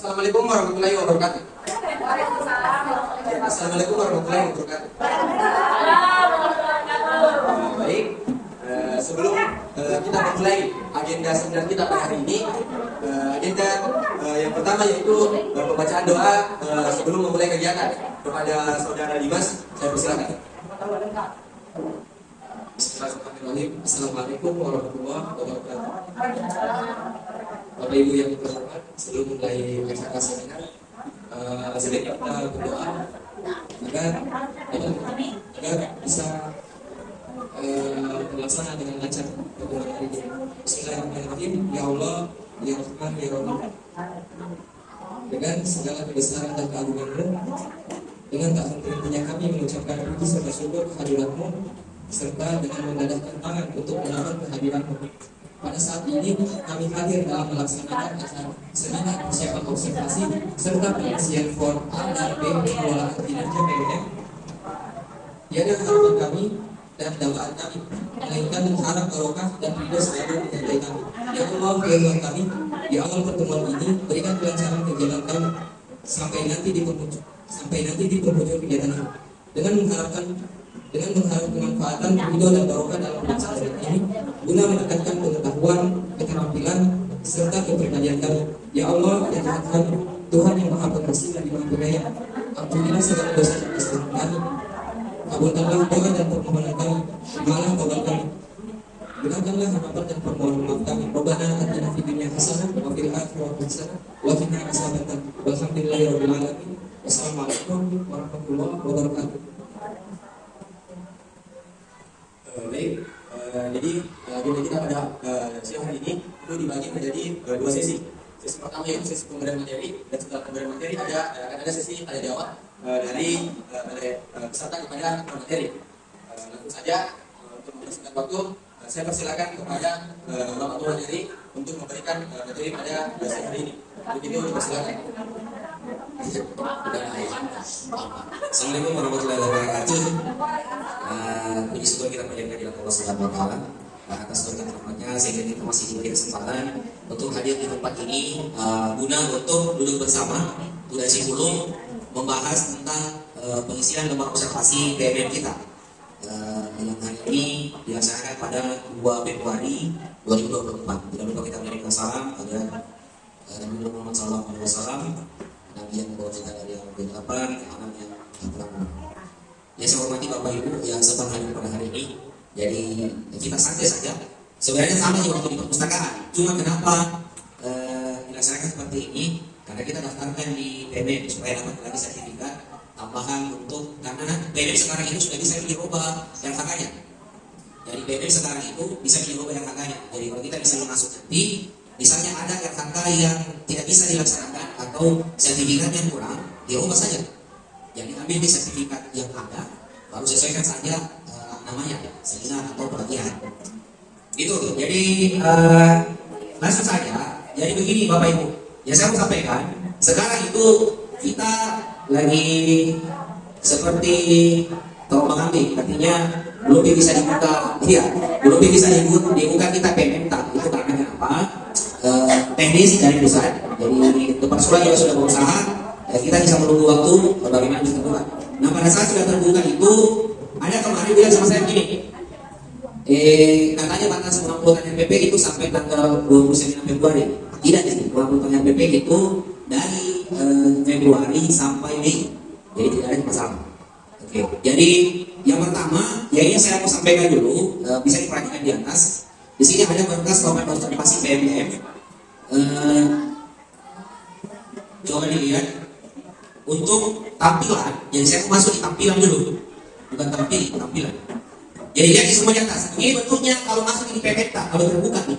Assalamualaikum warahmatullahi wabarakatuh. Assalamualaikum warahmatullahi wabarakatuh. Baik, sebelum kita memulai agenda seminar kita pada hari ini, agenda yang pertama yaitu pembacaan doa sebelum memulai kegiatan. Kepada saudara Dimas, saya persilakan. Bismillahirrahmanirrahim. Assalamualaikum warahmatullahi wabarakatuh. Bapak Ibu yang terhormat, sebelum mulai acara seminar, sebaiknya kita berdoa agar bisa terlaksana dengan lancar pada hari ini. Bismillahirrahmanirrahim. Ya Allah, ya Rahman, ya Rahim. Dengan segala kebesaran dan keagungan-Mu, dengan tak henti-hentinya kami mengucapkan puji serta syukur kehadirat-Mu, serta dengan mendadahkan tangan untuk menahan kehadiran-Mu. Pada saat ini kami hadir dalam melaksanakan acara seminar persiapan observasi serta pengisian form A dan B pengelolaan kinerja PNM. Tiada harapan kami dan dakwaan kami, melainkan mengharap barokah dan ridho selalu menyertai kami. Ya Allah, ya Tuhan kami, di awal pertemuan ini berikan kelancaran kegiatan kami sampai nanti di penghujung kegiatan ini. Dengan mengharap kemanfaatan, ridho dan barokah dalam pelaksanaan ini, guna meningkatkan pengetahuan, keterampilan, serta kepribadian kami. Ya Allah, ya Tuhan kami, Tuhan yang Maha Pengasih dan Maha Penyayang, ampunilah segala dosa dan kesalahan kami. Kabulkanlah doa dan permohonan kami, malah taubat kami. Gunakanlah harapan dan permohonan maaf kami. Rabbana atina fid dunya hasanah wa fil akhirati hasanah wa qina adzabannar. Walhamdulillahirabbil alamin. Wassalamualaikum warahmatullahi wabarakatuh. Baik, jadi agenda kita pada siang hari ini itu dibagi menjadi dua sesi. Sesi pertama yaitu sesi pemberian materi, dan setelah pemberian materi akan ada sesi tanya jawab dari peserta kepada materi. Langsung saja untuk mempersingkat waktu, saya persilakan kepada Bapak Tuan materi untuk memberikan materi pada siang hari ini. Begitu, dipersilakan. Assalamualaikum warahmatullahi wabarakatuh. Puji syukur kita panjatkan di Allah Subhanahu wa taala atas berkat rahmatnya sehingga kita masih diberi kesempatan untuk hadir di tempat ini guna untuk duduk bersama durasi dulu membahas tentang pengisian lembar observasi PNM kita. Yang hari ini dilaksanakan pada 2 Februari 2024. Tidak lupa kita memberikan salam pada Nabi Muhammad SAW, Nabi yang membawa kita dari yang ke-8 ke alam yang terang. Ya, saya hormati Bapak Ibu yang sempat hadir pada hari ini. Jadi kita santai saja. Sebenarnya sama juga waktu di perpustakaan. Cuma kenapa dilaksanakan seperti ini? Karena kita daftarkan di PNM supaya dapat lagi sertifikat tambahan untuk, karena PNM sekarang itu sudah bisa dirubah yang kakaknya. Jadi PNM sekarang itu bisa dirubah yang kakaknya. Jadi kalau kita bisa masuk nanti, misalnya ada RKK yang tidak bisa dilaksanakan atau sertifikat yang kurang, dirubah saja. Jadi ambil di sertifikat yang ada, baru sesuaikan saja namanya, seminar atau pelatihan. Gitu. Jadi langsung saja. Jadi begini Bapak Ibu, ya saya mau sampaikan. Sekarang itu kita lagi seperti terombang ambing, artinya belum bisa dibuka, belum bisa dibuka kita PNM. Itu karena apa? Teknis dari pusat. Jadi tempat sekolah juga sudah berusaha. Kita bisa menunggu waktu bagaimana bisa terbuka. Nah, pada saat sudah terbuka itu ada kemarin bilang sama saya begini, katanya batas pengumpulan NPP itu sampai tanggal 29 Februari. Tidak sih, pengumpulan NPP itu dari Februari sampai Mei. Jadi tidak ada masalah. Oke. Jadi yang pertama, ya ini saya mau sampaikan dulu, bisa diperhatikan di atas. Di sini ada berkas laporan observasi PNM. Coba dilihat. Untuk tampilan, jadi saya mau masuk di tampilan dulu, bukan tampilan. Jadi lihat di semua di atas. Ini bentuknya kalau masuk di PPT, kalau terbuka nih.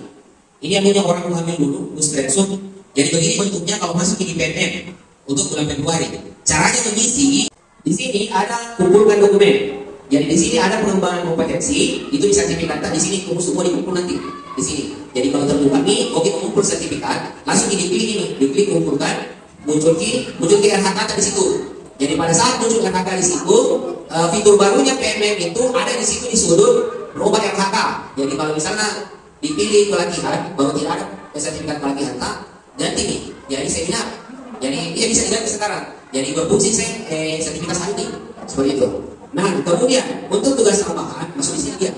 Ini yang punya orang mengambil dulu, screenshot. Jadi begini bentuknya kalau masuk di PNM untuk bulan Februari. Caranya mengisi. Di sini ada kumpulkan dokumen. Jadi di sini ada pengembangan kompetensi, itu bisa sertifikat. Di sini kumpul semua dikumpul nanti di sini. Jadi kalau terbuka nih, oke mengumpul sertifikat, langsung dipilih ini, diklik kumpulkan. Muncul ke RHK di situ. Jadi pada saat muncul RHK di situ, fitur barunya PNM itu ada di situ di sudut berubah RHK. Jadi kalau misalnya dipilih pelatihan, baru tidak ada sertifikat pelatihan tak, ganti nih, jadi seminar. Jadi dia bisa diganti sekarang. Jadi berfungsi sertifikat hari ini seperti itu. Nah, kemudian untuk tugas tambahan masuk di sini dia.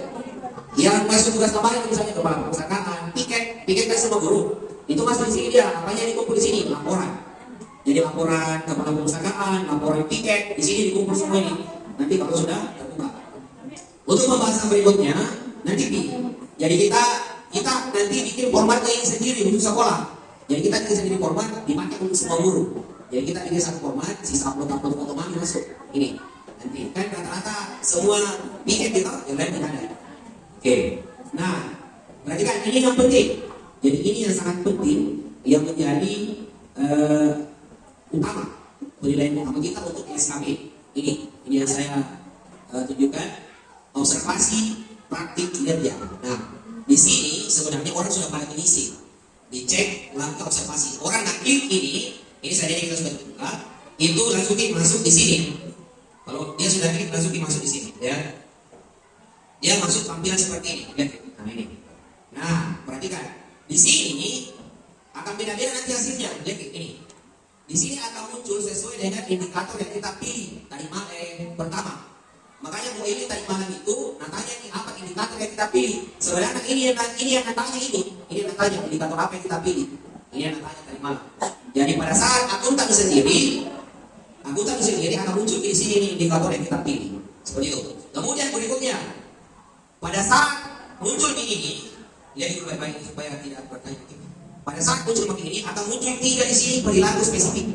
Yang masuk tugas tambahan itu misalnya kepala perpustakaan, piket kan semua guru. Itu masuk di sini dia. Apanya dikumpul di sini? Laporan. Jadi laporan kepala perpustakaan, laporan piket di sini dikumpul semua ini. Nanti kalau sudah terbuka. Untuk pembahasan berikutnya nanti jadi kita nanti bikin formatnya yang sendiri untuk sekolah. Jadi kita bikin sendiri format dipakai untuk semua guru. Jadi kita bikin satu format, sisa upload foto mami masuk ini. Nanti kan rata-rata semua piket kita yang lain tidak ada. Oke. Nah, berarti kan ini yang penting. Jadi ini yang sangat penting yang menjadi utama penilaian utama kita untuk SKB ini yang saya tunjukkan observasi praktik kinerja. Nah, di sini sebenarnya orang sudah pada mengisi, dicek langkah observasi. Orang ngaklik ini saya kita sudah buka, itu langsung masuk di sini. Kalau dia sudah klik langsung masuk di sini, ya. Dia masuk tampilan seperti ini, lihat. Nah ini. Nah, perhatikan di sini akan beda-beda nanti hasilnya, lihat ini. Di sini akan muncul sesuai dengan indikator yang kita pilih tadi pertama. Makanya mau ini tadi malam itu natanya ini apa indikator yang kita pilih. Sebenarnya ini yang natanya ini natanya indikator apa yang kita pilih. Ini yang natanya tadi malam. Jadi pada saat akuntan sendiri akan muncul di sini indikator yang kita pilih. Seperti itu. Kemudian berikutnya pada saat muncul ini lihat baik-baik supaya tidak bertanya. Pada saat muncul makin ini akan muncul 3 di sini perilaku spesifik.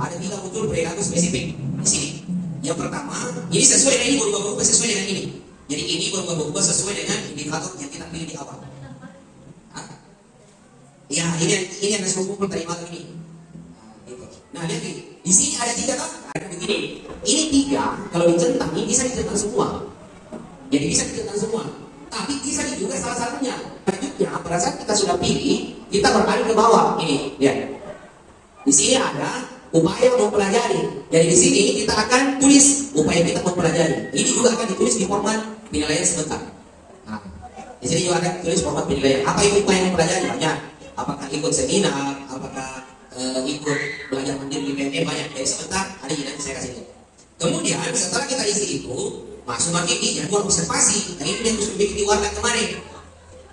Ada 3 muncul perilaku spesifik di sini. Yang pertama, ini sesuai dengan ini berubah-ubah sesuai dengan ini. Jadi ini berubah-ubah sesuai dengan indikator yang kita pilih di awal. Ya, ini yang saya kumpul tadi malam ini. Nah, lihat nih. Di sini ada 3 kan? Ada begini. Ini 3 kalau dicentang ini bisa dicentang semua. Jadi bisa dicentang semua. Tapi bisa juga salah satunya. Selanjutnya, pada saat kita sudah pilih, kita beralih ke bawah. Ini, lihat. Di sini ada upaya mempelajari. Jadi di sini kita akan tulis upaya kita mempelajari. Ini juga akan ditulis di format penilaian sebentar. Nah, di sini juga akan ditulis format penilaian. Apa itu upaya mempelajari? Banyak. Apakah ikut seminar? Apakah ikut belajar mandiri di PME? Banyak. Jadi sebentar, ada yang nanti saya kasih lihat. Kemudian setelah kita isi itu, masuk lagi di jadwal observasi. Nah ini yang harus dibikin di warna kemarin.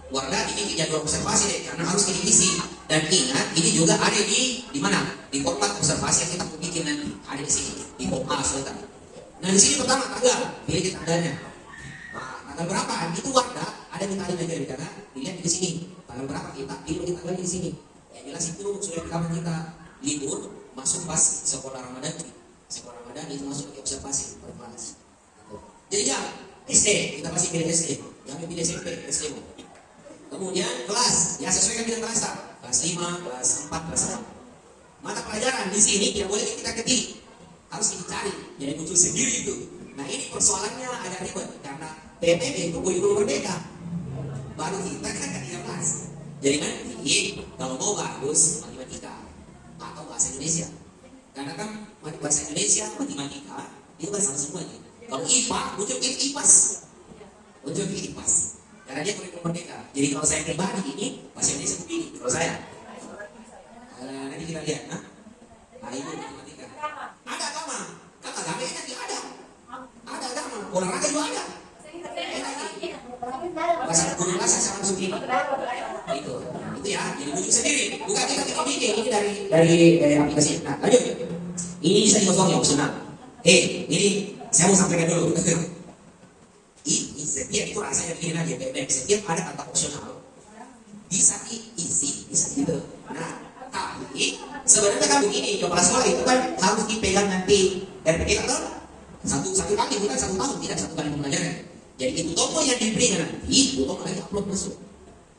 Warna ini jadwal observasi deh, karena harus diisi. Dan ingat, ini juga ada di mana? Di format observasi yang kita bikin nanti. Ada di sini, di format sebentar. Nah di sini pertama tanggal, pilih tanggalnya. Nah, tanggal berapa? Itu warna ada di tadi aja di karena dilihat di sini. Tanggal berapa kita pilih tanggal di sini. Yang jelas itu sudah rekaman kita libur masuk pas sekolah Ramadan. Sekolah Ramadan itu masuk di observasi performance. Jadi ya SD kita masih pilih SD, jangan pilih SMP, SD. Kemudian kelas, ya sesuaikan dengan kelas kelas 5, kelas 4, kelas 6. Mata pelajaran di sini tidak boleh kita ketik, harus dicari, jadi muncul sendiri itu. Nah ini persoalannya agak ribet karena PPB itu kurikulum merdeka, baru kita kan ke 13. Jadi nanti kalau mau bagus matematika atau bahasa Indonesia, karena kan bahasa Indonesia matematika itu kan sama semuanya. Kalau IPA muncul IPAS, karena dia kurikulum merdeka. Jadi kalau saya pribadi ini bahasa Indonesia begini, kalau saya nanti kita lihat, nah ini matematika. Ada agama enak ya ada agama, olahraga juga ada. Bahasa guru bahasa sama masuk ini. Itu ya, jadi muncul sendiri. Bukan kita bikin ini dari aplikasi. Nah lanjut, ini bisa dipotong ya opsional. Ini saya mau sampaikan dulu. Ini setiap itu rasanya begini aja, setiap ada kata opsional bisa diisi, bisa gitu. Nah, tapi sebenarnya kan begini, kepala sekolah itu kan harus dipegang nanti RPK kan satu kali, bukan 1 tahun, tidak 1 kali pembelajaran. Jadi itu tombol yang diberikan nanti, itu tombol lagi upload masuk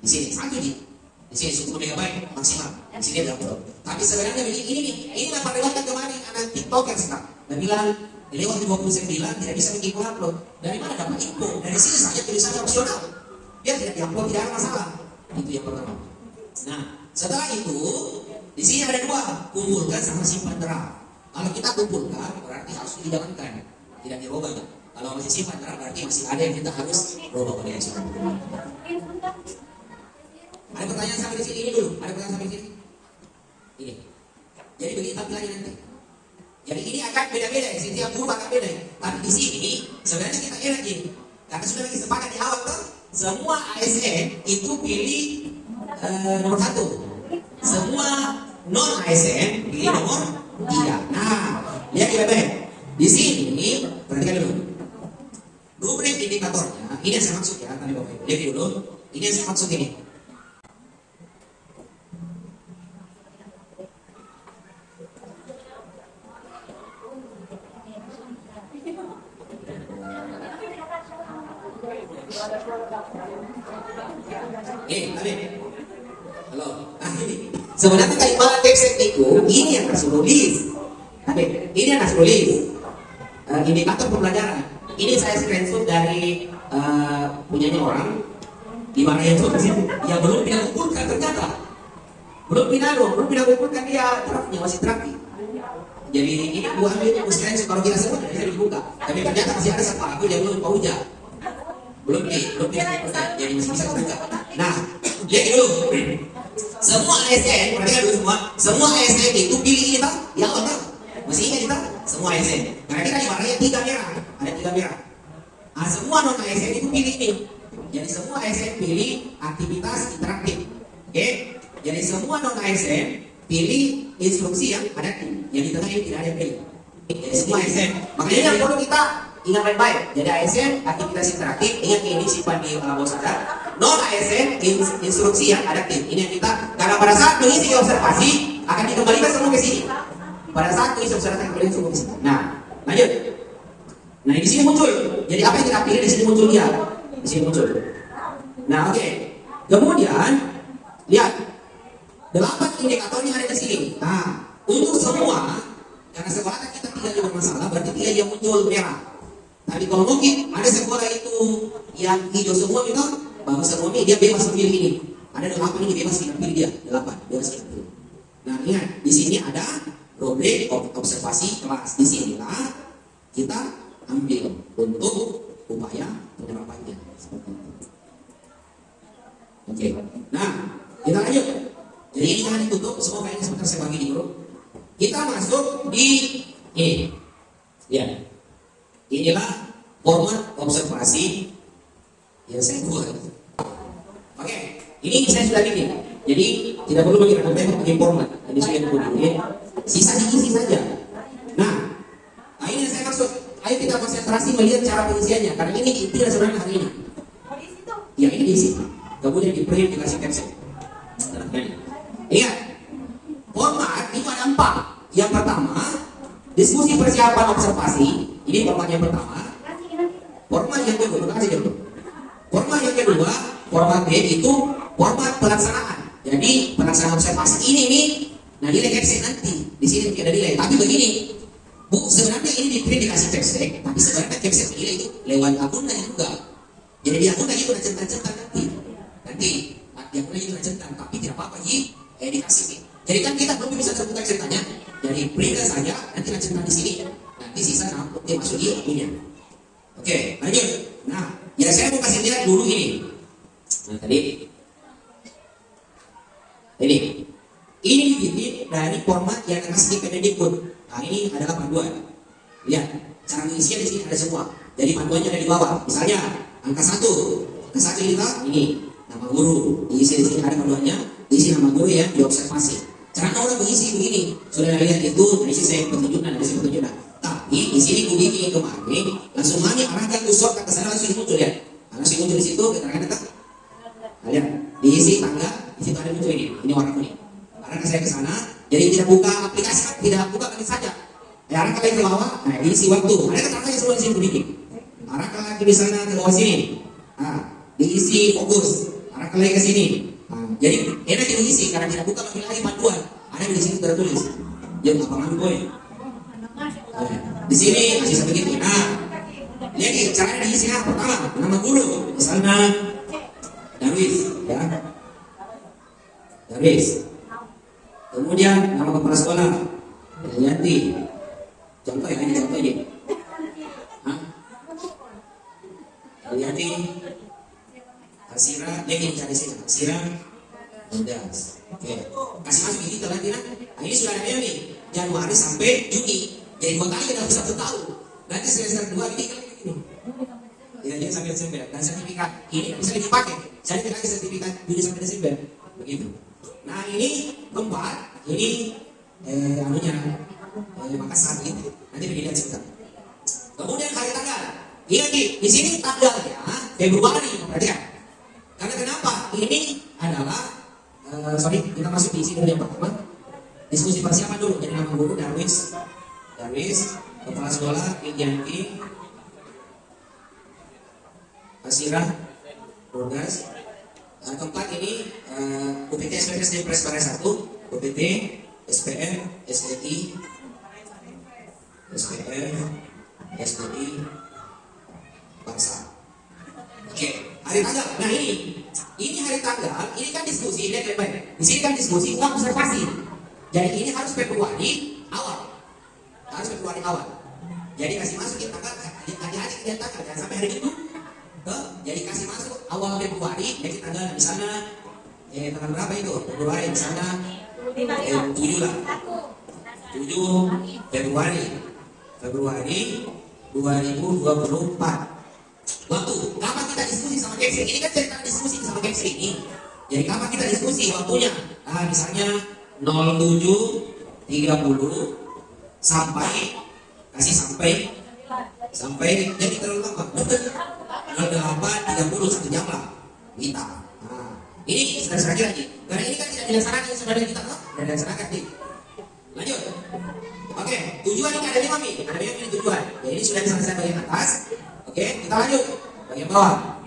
di sini satu di sini 10 MB maksimal, di sini ada upload. Tapi sebenarnya ini apa lewat kemarin anak TikToker sekarang, dan bilang lewat 29 tidak bisa bikin upload. Dari mana dapat info? Dari sini saja tulisannya opsional. Biar tidak diupload, tidak ada masalah. Itu yang pertama. Nah, setelah itu di sini ada 2, kumpulkan sama simpan draft. Kalau kita kumpulkan berarti harus dijalankan, tidak dirubah. Kalau masih simpan draft berarti masih ada yang kita harus rubah pada yang Ada pertanyaan sampai di sini ini dulu. Ada pertanyaan sampai di sini? Ini. Jadi begini tampilannya nanti. Jadi ini akan beda-beda ya, setiap guru akan beda ya. Tapi di sini sebenarnya kita enak gini, karena sudah lagi sepakat di awal tuh, semua ASN itu pilih nomor 1, semua non ASN pilih nomor 3. Nah, lihat baik-baik. Di sini perhatikan dulu. Rubrik indikatornya, ini yang saya maksud ya, tadi Bapak. Lihat dulu, ini yang saya maksud ini. Tadi. Halo. Nah, ini. Sebenarnya kaimalan website itu, ini yang harus tulis. Ini yang harus tulis. Indikator pembelajaran. Ini saya screenshot dari punyanya orang di mana yang di situ. Ya belum pindah kumpulkan ternyata. Belum pindah kumpulkan dia draftnya masih draft. Jadi ini gua ambil screenshot kalau kita sebut bisa dibuka. Tapi ternyata masih ada satu aku yang belum tahu aja. Belum pindah kumpulkan. Jadi masih bisa dibuka. Nah, lihat dulu. Semua ASN, perhatikan dulu semua ASN itu pilih ini Bang. Ya Allah. Masih ingat kita? Semua ASN. Karena kita di warnanya 3 merah. Ada 3 merah. Nah, semua non ASN itu pilih ini. Jadi semua ASN pilih aktivitas interaktif. Oke? Jadi semua non ASN pilih instruksi yang ada yang di tengah ini tidak ada yang pilih. Jadi semua ASN. Makanya yang perlu kita ingat baik-baik. Jadi ASN aktivitas interaktif, ingat ini simpan di bawah sadar. Non ASN instruksi yang adaptif. Ini yang kita, karena pada saat mengisi observasi akan dikembalikan semua ke sini. Pada saat mengisi observasi akan dikembalikan semua ke sini. Nah, lanjut. Nah, di sini muncul. Jadi apa yang kita pilih di sini muncul dia. Di sini muncul. Nah, oke. Kemudian lihat 8 indikatornya ada di sini. Nah, untuk semua karena sekolah kan kita 3 juga masalah, berarti 3 yang muncul merah. Tapi kalau mungkin ada sekolah itu yang hijau semua gitu, bagus semua ini dia bebas pilih ini. Ada 8 ini bebas pilih dia, 8 bebas pilih. Nah, lihat di sini ada rubrik observasi kelas. Di sinilah kita ambil untuk upaya penerapannya. Oke. Nah, kita lanjut. Jadi ini jangan ditutup, semua kayaknya sebentar saya bagi di grup. Kita masuk di ini. Lihat. Inilah format observasi yang saya buat. Oke, ini saya sudah bikin. Jadi tidak perlu bagi pakai format. Jadi saya bikin. Sisa diisi saja. Nah, ini yang saya maksud. Ayo kita konsentrasi melihat cara pengisiannya. Karena ini tidak sebenarnya hari ini. Ya ini diisi. Kemudian di print dikasih caption. Ingat, format itu ada 4. Yang pertama, diskusi persiapan observasi. Ini format yang pertama. Format yang kedua, format yang kedua, format B itu format pelaksanaan. Jadi pelaksanaan observasi ini nih, nah nilai caption nanti di sini tidak ada nilai. Tapi begini, Bu, sebenarnya ini di print dikasih caption, tapi sebenarnya caption nilai itu lewat akun dan juga. Jadi di akun lagi itu centang-centang nanti di akun lagi itu centang, tapi tidak apa-apa dikasih. Jadi kan kita belum bisa terbuka centangnya. Jadi print saja, nanti centang di sini. Nanti sisa dia masuk di akunnya. Oke, lanjut. Nah, ya saya mau kasih lihat dulu ini. Nah, tadi ini dibikin dari format yang kasih di Kemendikbud. Nah, ini adalah panduan. Lihat, cara mengisinya di sini ada semua. Jadi panduannya ada di bawah. Misalnya angka 1. Angka 1 ini nama guru. Diisi di sini ada panduannya. Diisi nama guru ya, diobservasi. Cara orang mengisi begini. Sudah lihat itu, diisi saya petunjuknya, Tapi di sini gue bikin kemarin langsung hanya arahkan ke short ke sana langsung muncul ya. Langsung muncul di situ keterangan data. Lihat, diisi tangga, di situ ada muncul ini. Ini warna kuning. Arahkan saya ke sana, jadi tidak buka aplikasi, tidak buka kali saja. Arahkan lagi ke bawah, nah diisi waktu. Ada keterangannya semua di sini gue bikin. Arahkan lagi di sana ke bawah sini. Nah, diisi fokus. Arahkan lagi ke sini. Nah, jadi enak diisi karena tidak buka lagi panduan. Ada di sini tertulis. Jadi apa ngambil poin? Di sini masih seperti itu. Nah, lihat caranya diisi pertama nama guru, misalnya Darwis, ya. Darwis. Kemudian nama kepala sekolah, Yanti. Contoh ya, ini contoh ini. Yanti, Kasira, lagi cari sini. Kasira, Mudas. Oke, kasih masuk ini nanti. Nah, ini sudah ada nih. Januari sampai Juni. Jadi 2 kali dalam 1 tahun. Nanti semester 2 ini kan ini. Ya, jadi sampai Desember. Dan sertifikat ini bisa dipakai. Saya dikasih sertifikat Juni sampai Desember. Begitu. Nah ini keempat, ini Makassar gitu. Nanti dilihat sebentar. Kemudian hari tanggal. Ingat di sini tanggalnya Februari, perhatikan. Karena kenapa? Ini adalah kita masuk di sini dulu yang pertama. Diskusi persiapan dulu. Jadi nama guru Darwis, kepala sekolah Yanti, Asirah, Rogas. Keempat ini UPT SPM SD Presbara 1, UPT SPM SDI, Bangsa. Oke, hari tanggal. Nah ini hari tanggal. Ini kan diskusi. Lihat baik. Di sini kan diskusi, bukan observasi. Jadi ini harus Februari awal. Jadi kasih masuk di tanggal. Hati-hati lihat tanggal. Jangan sampai hari itu. Jadi kasih masuk awal Februari. Jadi tanggal di sana. Tanggal berapa itu? Februari di sana. 7 lah. 7 Februari 2024. Waktu kapan kita diskusi sama Kepsi? Ini kan cerita diskusi sama Kepsi ini. Jadi kapan kita diskusi waktunya? Misalnya 07.30 sampai jadi terlalu lama. 08.30 1 jam lah kita. Ini saudara-saudara lagi. Karena ini kan tidak dilaksanakan saudara kita, tidak dilaksanakan nih. Lanjut. Oke, tujuan ini ada 5 nih. Ada 5 tujuan. Ya, ini sudah disampaikan bagian atas. Oke, kita lanjut. Bagian bawah.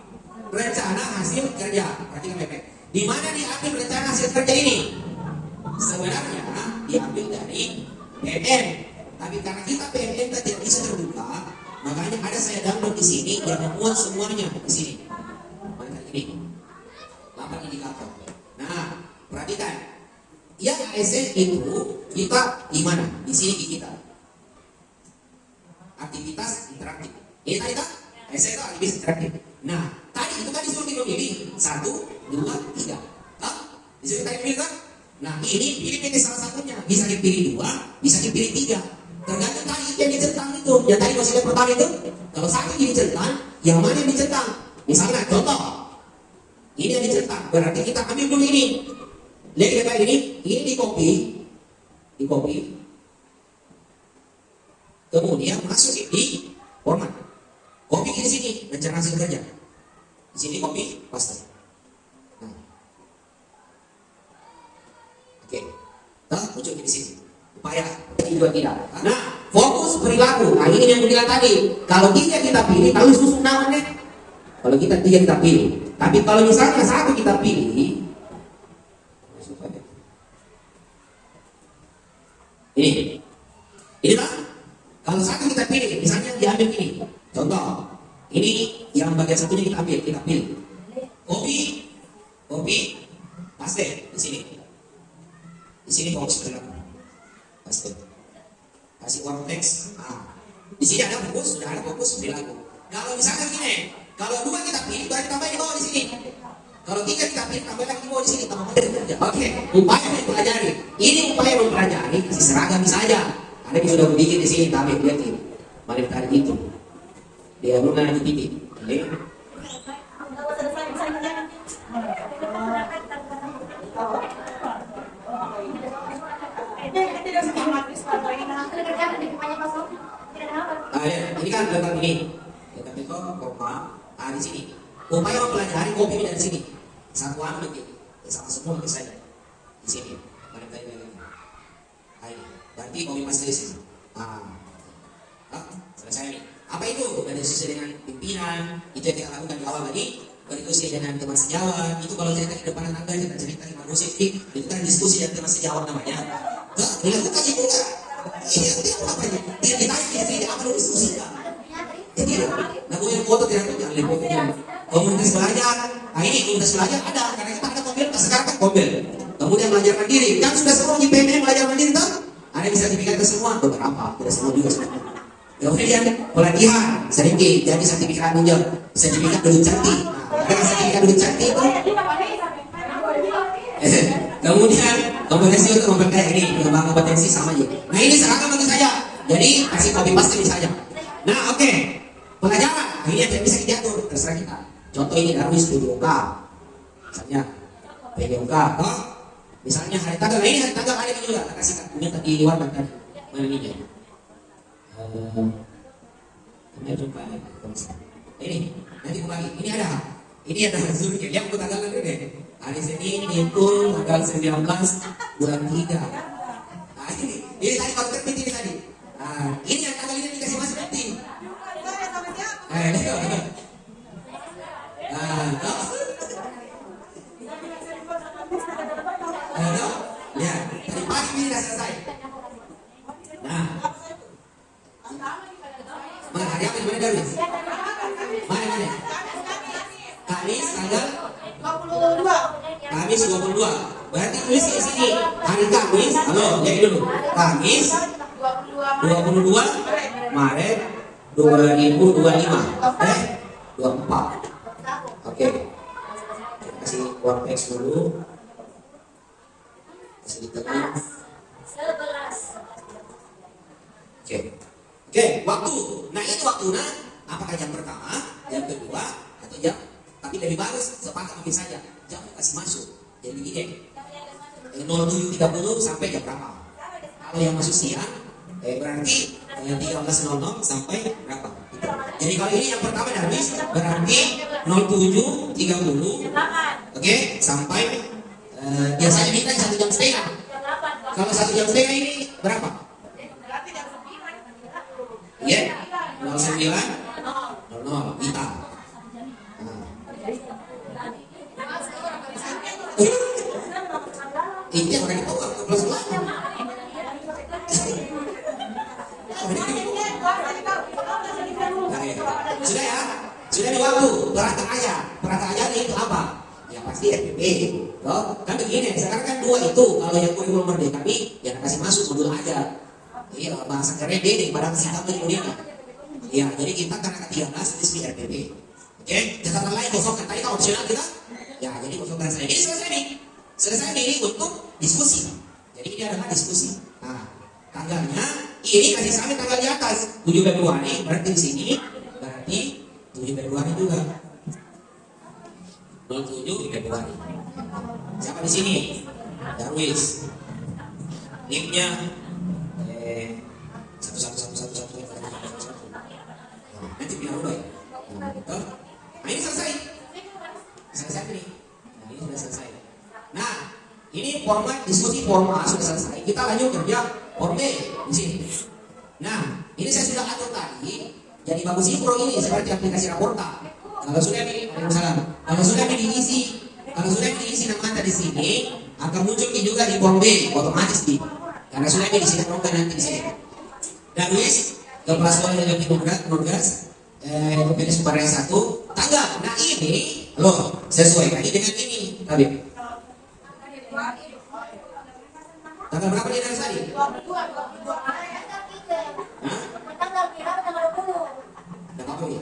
Rencana hasil kerja. Perhatikan baik-baik. Di mana diambil rencana hasil kerja ini? Sebenarnya diambil dari PMN. Tapi karena kita PMN tidak bisa terbuka, makanya ada saya download di sini yang memuat semuanya di sini. Mana ini? 8 indikator. Nah, perhatikan. Yang ASN itu kita di mana? Di sini di kita. Aktivitas interaktif. Ini tadi kan? ASN itu aktivitas interaktif. Nah, tadi itu kan disuruh pilih 1, 2, 3. Disuruh tadi pilih kan? Nah, ini pilih salah satunya. Bisa dipilih 2, bisa dipilih 3. Tergantung tadi itu yang dicentang itu. Yang tadi masih pertama itu. Kalau satu yang dicentang, yang mana yang dicentang? Misalnya contoh. Ini yang dicentang. Berarti kita ambil dulu ini. Lihat kayak ini di copy, kemudian masuk di format, copy di sini, rencana hasil kerja, di sini copy, paste. Nah. Oke, muncul di sini. Upaya juga tidak. Nah, fokus perilaku. Nah ini yang bilang tadi. Kalau 3 kita pilih, tahu susun namanya. Kalau kita 3 kita pilih. Tapi kalau misalnya 1 kita pilih. Ini kan kalau 1 kita pilih, misalnya diambil ini. Contoh, ini yang bagian satunya kita pilih. Copy, paste di sini. Di sini fokus perilaku. Paste. Kasih uang teks. Di sini ada fokus, sudah ada fokus perilaku. Kalau misalnya gini, kalau 2 kita pilih, baru tambah di bawah di sini. Kalau 3 kita pilih, tambah lagi di bawah di sini, tambah kerja. Oke, upaya mempelajari. Ini upaya mempelajari, kasih seragam saja. Ada yang sudah bikin di sini, tapi lihat ini. Mari tarik itu. Dia belum ada di titik. Oke. Ini kan letak ini. Letak itu koma. Di sini. Upaya mempelajari kopi dari sini. Satu nanti. Sama semua nanti saja. Di sini. Mari tarik lagi. Ayo. Berarti kopi masih di sini. Selesai nih. Apa itu? Berdiskusi dengan pimpinan. Itu yang kita lakukan di awal tadi. Berdiskusi dengan teman sejawat. Itu kalau cerita di depan tangga, cerita di musik. Itu kan diskusi dengan teman sejawat namanya. Dilakukan itu kan. Ini apa ini? Tidak ditanya di apa dulu diskusikan. Jadi, namanya foto tidak jangan lihat. Komunitas belajar. Nah ini komunitas belajar ada karena kita ada komunitas sekarang kan komunitas. Kemudian belajar mandiri. Kan sudah semua di PMN belajar mandiri kan? Ada bisa sertifikat ke semua beberapa, tidak semua juga. Kemudian pelatihan sedikit jadi sertifikat menjadi sertifikat duduk cantik. Ada sertifikat duduk cantik itu. Kemudian Kompetensi untuk memperkaya ini, pengembangan kompetensi sama aja. Nah ini seragam tentu saja. Jadi kasih copy paste ini saja. Nah oke, pelajaran. Nah, ini yang bisa diatur, terserah kita. Contoh ini Darwis PJOK, misalnya PJOK. Oh, misalnya hari tanggal. Nah ini hari tanggal ada juga. Kita kasih punya tadi di luar tadi. Mana ini? Ini coba. Ini nanti kembali. Ini ada. Ini ada Zulkifli. Yang aku tanggal dulu deh. Hari Senin itu tanggal 19 bulan 3. Nah ini tadi kalau terbit ini tadi. Nah ini yang tanggal ini dikasih masuk nanti. Ya, tadi pagi ini sudah selesai. Nah, mana hari apa dimana Darwis? Mana? Kamis tanggal 22. Kamis 22. Berarti tulis di sini hari Kamis. Halo, jadi dulu. Kamis 22 Maret 2025. 24. Oke. Kita kasih uang teks dulu. Kasih di tengah. Oke, waktu. Nah, itu waktunya apakah jam pertama, jam kedua, atau jam, tapi lebih bagus sepakat mungkin saja jam kasih masuk. Jadi gini, 07.30 sampai jam berapa? Kalau yang masuk siang, berarti 13.00 sampai berapa? Jadi kalau ini yang pertama dan habis, berarti 07.30, oke, sampai biasanya minta 1 jam setengah. Kalau 1 jam setengah ini berapa? Ya, 09.00 kita. Ini yang udah dibawa ke plus lah. Sudah ya, sudah di waktu. Perhatian aja itu apa? Ya pasti FPP. Toh, kan begini. Sekarang kan 2 itu. Kalau yang kurikulum merdeka kami, ya kasih masuk modul aja. Iya, bahasa keren deh, padahal singkat kemudian. Iya, jadi kita karena ke-13 di RPP. Oke, catatan lain kosongkan. Tadi kan opsional kita. Ya, jadi kosongkan saya. Ini selesai nih. Selesai nih untuk diskusi. Jadi ini adalah diskusi. Nah, tanggalnya ini kasih sampai tanggal di atas 7 Februari. Berarti di sini berarti 7 Februari juga. 07 Februari. Siapa di sini? Darwis. Nicknya 111111. Nanti biar dulu ya. Nah ini selesai. Selesai nih. Nah ini sudah selesai. Nah ini format diskusi form A sudah selesai. Kita lanjut kerja form B di sini. Nah ini saya sudah atur tadi. Jadi bagus pro ini seperti aplikasi Raporta. Kalau sudah kalau sudah diisi nama Anda di sini akan muncul juga di form B otomatis di. Karena sudah di sini nanti di sini. Darwis ke pelajaran yang lebih nugas pilih sumber yang 1 tanggal. Nah ini loh sesuaikan ini dengan ini tadi. Tanggal berapa nih tadi? 22.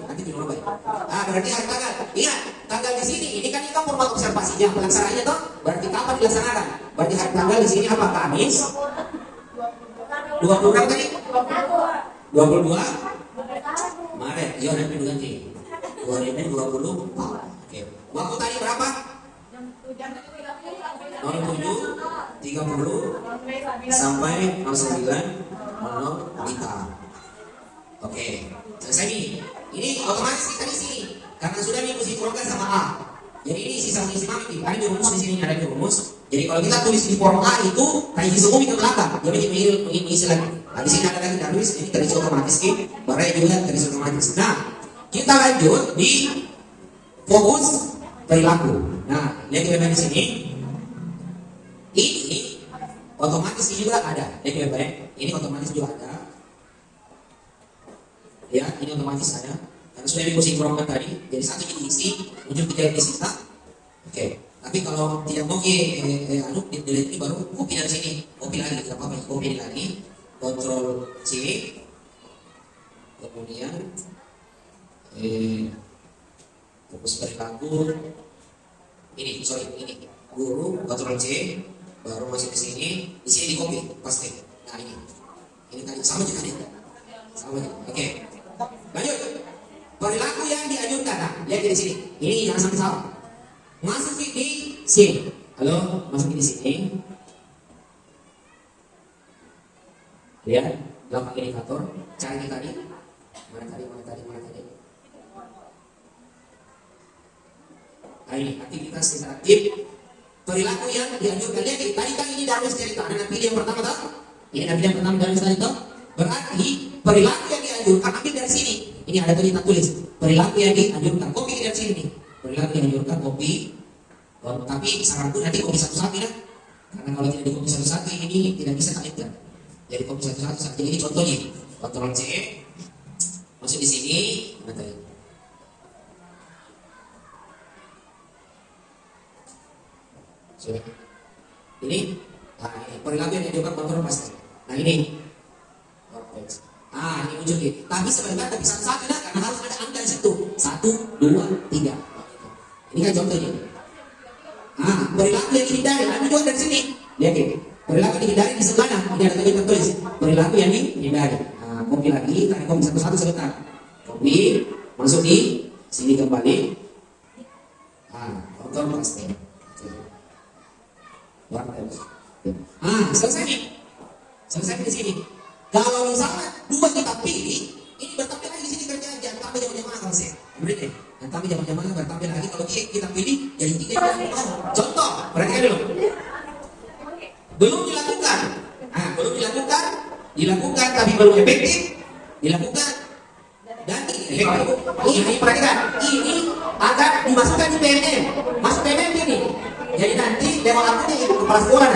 Nanti dulu baik. Berarti hari tanggal. Ingat, tanggal di sini ini kan itu format observasinya, pelaksanaannya toh. Berarti kapan dilaksanakan? Berarti hari tanggal di sini apa? Kamis. 20 berapa tadi? 22 Maret. Iya nanti diganti 2020. Oke. Waktu tadi berapa? 07.30 sampai 09.00 kita. Oke. Selesai nih. Ini otomatis kita di sini karena sudah mengisi program sama A. Jadi ini sisa mengisi mami. Ada di rumus di sini ada di rumus. Jadi kalau kita tulis di form A itu kayak isi umum ke belakang, jadi mengisi lagi. Nah, di sini ada lagi Darwis, ini terisi otomatis ki, Barai juga terisi otomatis. Nah, kita lanjut di fokus perilaku. Nah, lihat kita di sini. Ini otomatis juga ada. Lihat kita ini otomatis juga ada. Ya, ini otomatis ada. Karena sudah mengisi program tadi, jadi satu diisi, muncul 3 di sisa. Oke. Tapi kalau tidak mau delete ini baru copy dari sini, copy lagi, tidak apa-apa, copy lagi, Ctrl C, kemudian fokus perilaku, ini guru, Ctrl C, baru masuk ke sini, di sini di copy, paste. Nah ini tadi sama juga nih, sama juga. Oke, lanjut. Perilaku yang dianjurkan, nah, lihat di sini. Ini jangan sampai salah. Masukin di sini. Halo, masukin di sini. Lihat, gampang indikator. Cari tadi. Mana tadi? Nah, ini aktivitas interaktif. Perilaku yang dianjurkan. Lihat, tadi kan ini Darwin cerita. Anda pilih yang pertama toh? Ini Anda pilih yang pertama Darwin cerita. Berarti perilaku yang dianjurkan ambil dari sini. Ini ada tulis. Perilaku yang dianjurkan. Copy dari sini nih. Perilaku yang dianjurkan copy. Tapi saranku nanti copy satu-satu ya. Karena kalau tidak di copy satu-satu ini tidak bisa kaitan. Jadi copy satu-satu saja. Ini contohnya. Ctrl C. Masuk di sini. Mana tadi? Ini, nah ini perilaku yang dianjurkan kontrol pasti. Nah ini, ini muncul nih. Tapi sebenarnya tapi satu-satu nah, karena harus ada angka di situ. 1, 2, 3. Ini kan contohnya. Perilaku yang dihindari, ambil juga dari sini. Lihat ini. Perilaku yang dihindari di sebelah ini ada tulis. Perilaku yang dihindari. Copy lagi, tarik copy satu-satu sebentar. Copy, masuk di sini kembali. Kontrol pasti. Selesai nih. Selesai di sini. Kalau misalnya dua kita pilih, ini bertampil lagi di sini kerja jangan tampil jam-jaman kalau saya. Berarti, yang tampil jam-jaman bertampil lagi kalau kita pilih jadi 3. Contoh, perhatikan dulu. Belum dilakukan. Belum dilakukan tapi belum efektif. Dilakukan dan ini perhatikan. Ini akan dimasukkan di PMM. Masuk PMM ini. Jadi nanti lewat akunnya ibu kepala sekolah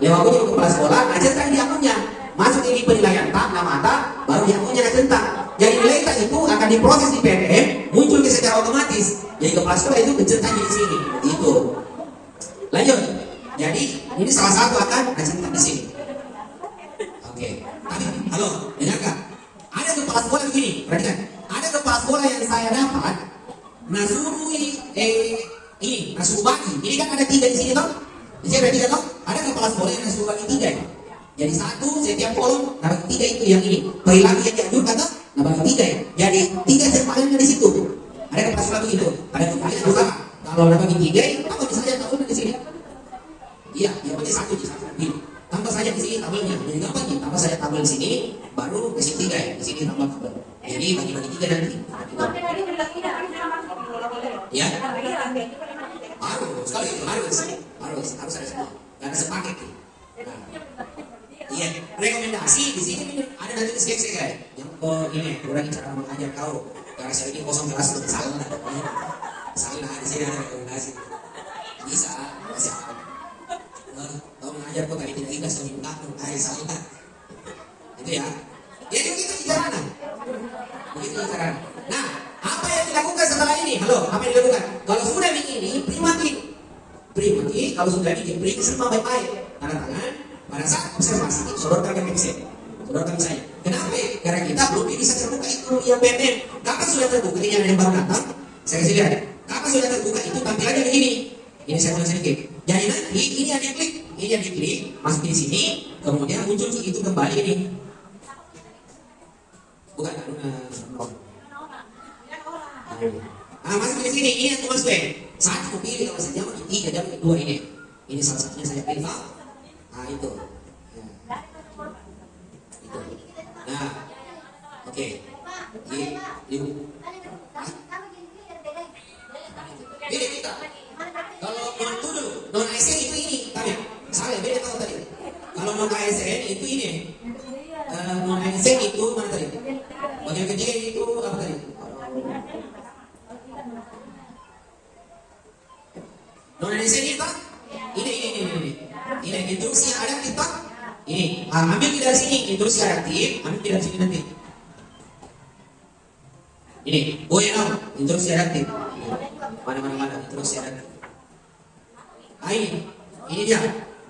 kepala sekolah ajarkan di akunnya. Masuk ini penilaian tak, nama tak, baru di akunnya centang. Jadi nilai tak itu akan diproses di PMM, muncul secara otomatis. Jadi kepala sekolah itu kecentan di sini. Itu. Lanjut. Jadi ini salah satu akan kecentan di sini. Oke. Tapi, halo, dengarkan. Ada kepala sekolah begini, perhatikan. Ada kepala sekolah yang saya dapat, nasuruh bagi. Ini kan ada 3 di sini toh? Di sini ada 3 toh? Ada kepala sekolah yang nasuruh bagi 3 ya? Jadi 1 setiap kolom, nah bagi 3 itu yang ini. Perilaku yang dianjurkan toh? Nah bagi 3 ya. Jadi 3 sepadannya di situ. Ada kepala sekolah begitu. Ada kepala yang usaha. Kalau ada bagi 3, apa bisa saja tabelnya di sini? Iya, yang penting 1 di satu. Tambah saja di sini tabelnya. Jadi gampang nih, tambah saja tabel di sini, baru ke sini 3 ya. Di sini tambah tabel. Jadi bagi-bagi 3 nanti. Ya. Harus ada semua. Karena sepaket. Iya, rekomendasi di sini ada nanti skek ya. Yang ini kurangi cara mengajar kau. Karena saya ini kosong kelas salah di sini ada rekomendasi. Bisa. Kau mengajar kau tadi tidak ikhlas tapi belakang salah. Itu ya. Jadi begitu caranya. Nah, apa yang dilakukan setelah ini? Halo, apa yang dilakukan? Kalau sudah begini, prima kalau sudah diberi semua baik-baik, tanda tangan. Pada saat observasi, sodorkan ke Excel. Sodorkan saya. Kenapa? Karena kita belum bisa terbuka itu yang PMM. Kapan sudah terbuka? Ini yang baru datang. Saya kasih lihat. Kapan sudah terbuka itu tampilannya begini. Ini saya mulai sedikit. Jadi nanti ini yang diklik, masuk di sini, kemudian muncul itu kembali ini. Bukan. Masuk di sini. Ini yang tulis gue. Satu pilih kalau saya jam 3 jam 2 ini. Ini salah satunya saya pilih. Itu. Nah, oke. Ini kita. Kalau non ASN itu ini, tadi. Salah beda tahu tadi. Kalau non ASN itu ini. Non ASN itu mana tadi? Bagian ketiga itu apa tadi? Non ASN itu ini instruksi yang ada kita ini ambil dari sini instruksi adaptif, ambil dari sini nanti ini instruksi adaptif mana instruksi adaptif. Ini dia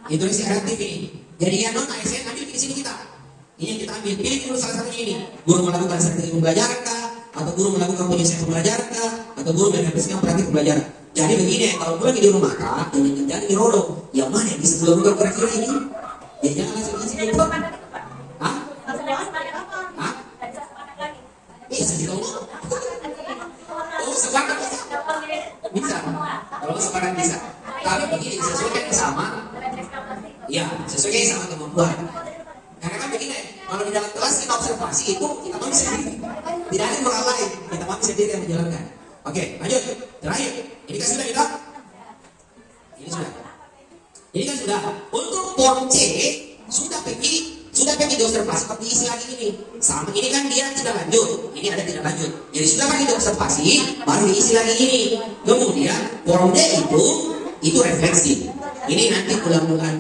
instruksi adaptif ini. Jadi yang non ASN ambil di sini kita. Ini yang kita ambil. Pilih dulu salah satunya ini. Guru melakukan strategi pembelajaran kah? Atau guru melakukan penyelesaian pembelajaran kah? Atau guru mengapresiasikan praktik pembelajaran? Jadi begini, kalau pulang di rumah kak, jangan dirodok. Yang mana yang bisa dilakukan kira-kira ini? Ya jangan langsung isi itu. Hah? Hah? Bisa sih kamu? Oh, sepakat bisa. Bisa. Kalau sepakat bisa. Tapi begini, sesuaikan sama. Ya, sesuaikan sama kemampuan. Karena kan begini, kalau di dalam kelas kita observasi itu kita mau sendiri. Tidak ada orang lain, kita mau sendiri yang menjalankan. Oke, lanjut. Terakhir, ini kan sudah kita. Ini sudah. Ini kan sudah. Untuk form C sudah pergi diobservasi, tapi isi lagi ini. Sama ini kan dia tidak lanjut. Ini ada tidak lanjut. Jadi sudah pergi diobservasi, baru diisi lagi ini. Kemudian form D itu refleksi. Ini nanti bulan-bulan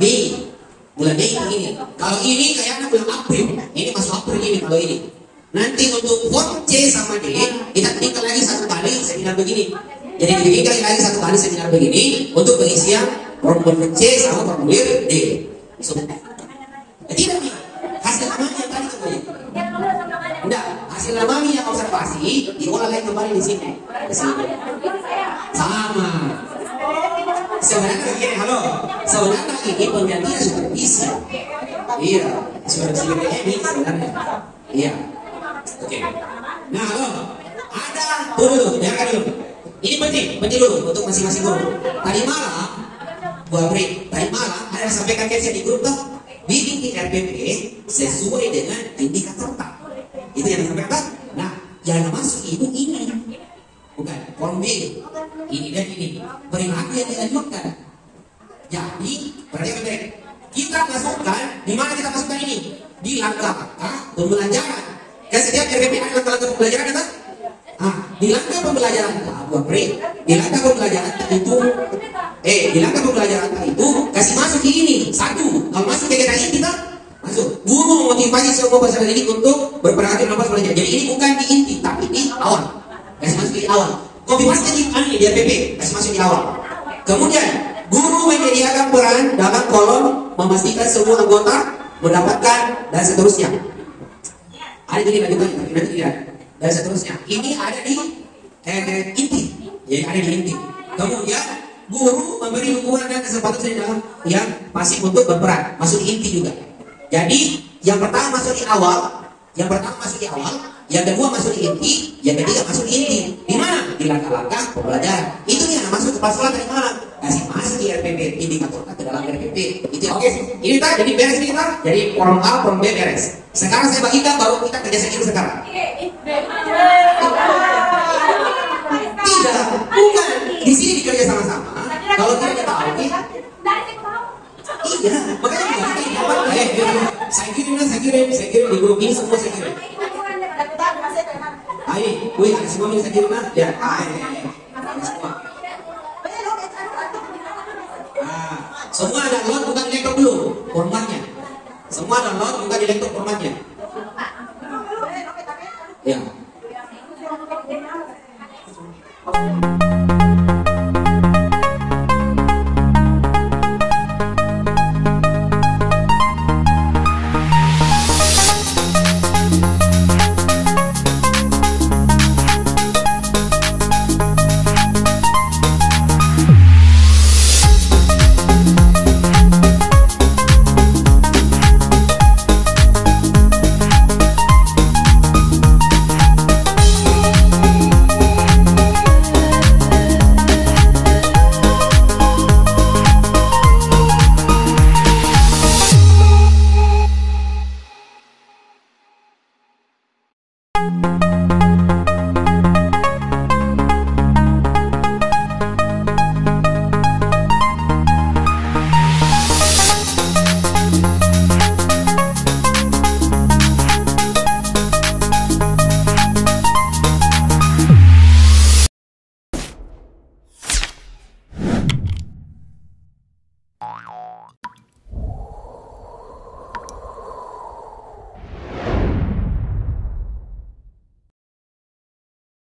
Mei. Bulan Mei ini. Kalau ini kayaknya bulan April. Ini masuk April ini kalau ini. Nanti untuk form C sama D kita tinggal lagi satu kali seminar begini. Jadi dibikin lagi satu kali seminar begini untuk pengisian formulir C sama formulir D. So, tidak nih hasil namanya tadi kembali. Tidak, hasil namanya yang observasi diolah lagi kembali di sini. Sama. Sebenarnya begini, halo. Sebenarnya ini penggantian supervisi. Iya, supervisi ini sebenarnya. Iya. Oke. Nah, halo. Ada dulu, dengarkan dulu. Ini penting dulu untuk masing-masing guru. Tadi malam, gua beri. Tadi malam ada yang sampaikan kayak di grup tuh. Bikin di RPP sesuai dengan indikator tak. Itu yang disampaikan. Nah, yang masuk itu ini. Bukan form B. Ini dan ini. Perilaku yang dilanjutkan. Jadi, perhatikan baik. Kita masukkan, di mana kita masukkan ini? Di langkah-langkah pembelajaran. Kan setiap RPP ada langkah-langkah pembelajaran kan? Di langkah pembelajaran di langkah pembelajaran itu di langkah pembelajaran itu kasih masuk di ini satu. Kalau masuk kegiatan ini kita masuk guru motivasi semua peserta didik untuk berperan dalam belajar. Jadi ini bukan di inti tapi di awal. Kasih masuk di awal. Copy paste di ini di RPP kasih masuk di awal. Kemudian guru menyediakan peran dalam kolom memastikan semua anggota mendapatkan dan seterusnya. Ada jadi lanjutannya nanti lihat. Dan seterusnya. Ini ada di inti. Jadi ada di inti. Kemudian guru memberi dukungan dan kesempatan dalam yang masih untuk berperan. Masuk di inti juga. Jadi yang pertama masuk di awal, yang kedua masuk di inti, yang ketiga masuk di inti. Di mana? Di langkah-langkah pembelajaran. Itu yang masuk ke pasaran dari mana? Kasih masuk di RPP, indikator ke dalam RPP. Itu oke. Ini kita jadi beres nih kita. Jadi form A, form B beres. Sekarang saya bagikan baru kita kerja sendiri sekarang. Tidak, bukan. Di sini dikerja sama-sama. Kalau tidak ditahu, iya. Makanya saya kirim di grup ini semua saya kirim. Ayo, wih, ada semua yang saya kirim lah. Ya, semua. Semua ada download bukan di laptop dulu formatnya. Semua download bukan di laptop formatnya. Ya.